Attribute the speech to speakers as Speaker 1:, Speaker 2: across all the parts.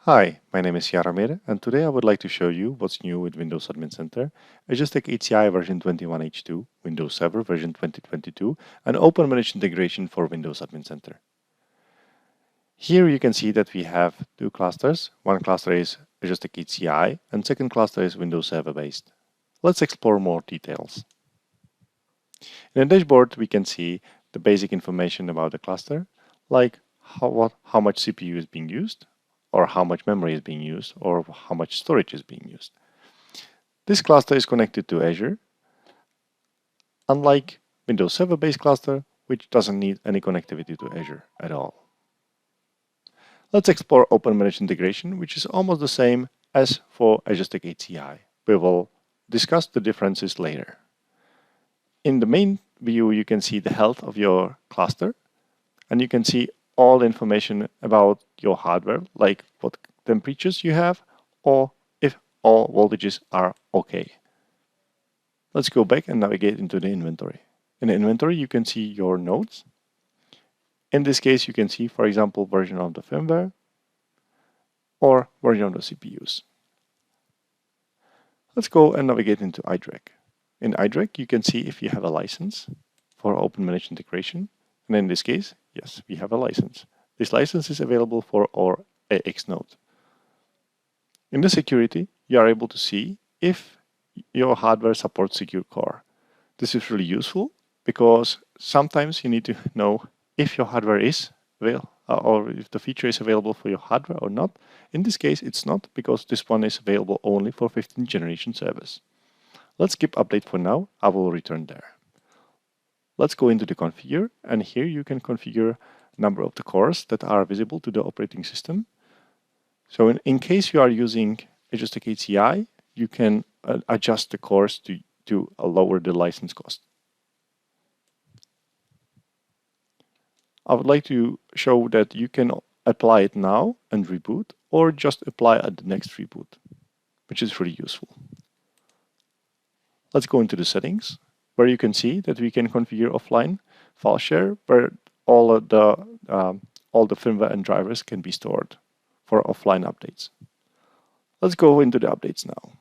Speaker 1: Hi, my name is Jaromir, and today I would like to show you what's new with Windows Admin Center, Agistic ACI version 21H2, Windows Server version 2022, and Openmanage Integration for Windows Admin Center. Here you can see that we have two clusters. One cluster is Agistic ACI, and second cluster is Windows Server based. Let's explore more details. In the dashboard, we can see the basic information about the cluster, like how much CPU is being used, or how much memory is being used, or how much storage is being used. This cluster is connected to Azure, unlike Windows Server-based cluster, which doesn't need any connectivity to Azure at all. Let's explore Openmanage Integration, which is almost the same as for Agistic ACI. We will discuss the differences later. In the main view, you can see the health of your cluster, and you can see all the information about your hardware, like what temperatures you have, or if all voltages are okay. Let's go back and navigate into the inventory. In the inventory, you can see your nodes. In this case, you can see, for example, version of the firmware or version of the CPUs. Let's go and navigate into iDRAC. In iDRAC, you can see if you have a license for Openmanage Integration. And in this case, yes, we have a license. This license is available for our AX node. In the security, you are able to see if your hardware supports secure core. This is really useful because sometimes you need to know if your hardware is available or if the feature is available for your hardware or not. In this case, it's not, because this one is available only for 15th generation servers. Let's skip update for now. I will return there. Let's go into the configure, and here you can configure number of the cores that are visible to the operating system. So in case you are using Agistic ACI, you can adjust the cores to lower the license cost. I would like to show that you can apply it now and reboot, or just apply at the next reboot, which is really useful. Let's go into the settings, where you can see that we can configure offline file share, where all the firmware and drivers can be stored for offline updates. Let's go into the updates now.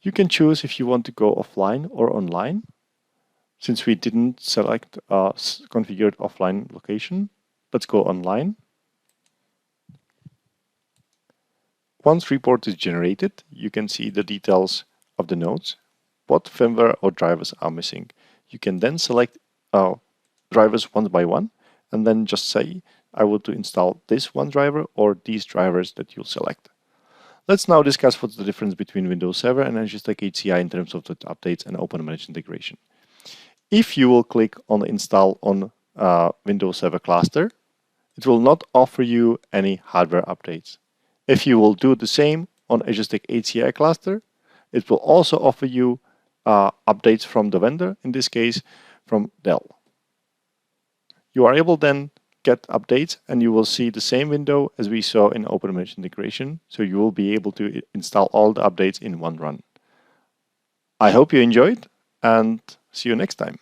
Speaker 1: You can choose if you want to go offline or online. Since we didn't select a configured offline location, let's go online. Once report is generated, you can see the details of the nodes, what firmware or drivers are missing. You can then select drivers one by one, and then just say, I want to install this one driver or these drivers that you'll select. Let's now discuss what's the difference between Windows Server and Agistic ACI in terms of the updates and Openmanage Integration. If you will click on Install on Windows Server cluster, it will not offer you any hardware updates. If you will do the same on Agistic ACI cluster, it will also offer you updates from the vendor, in this case from Dell. You are able then get updates, and you will see the same window as we saw in Openmanage Integration, so you will be able to install all the updates in one run. I hope you enjoyed, and see you next time.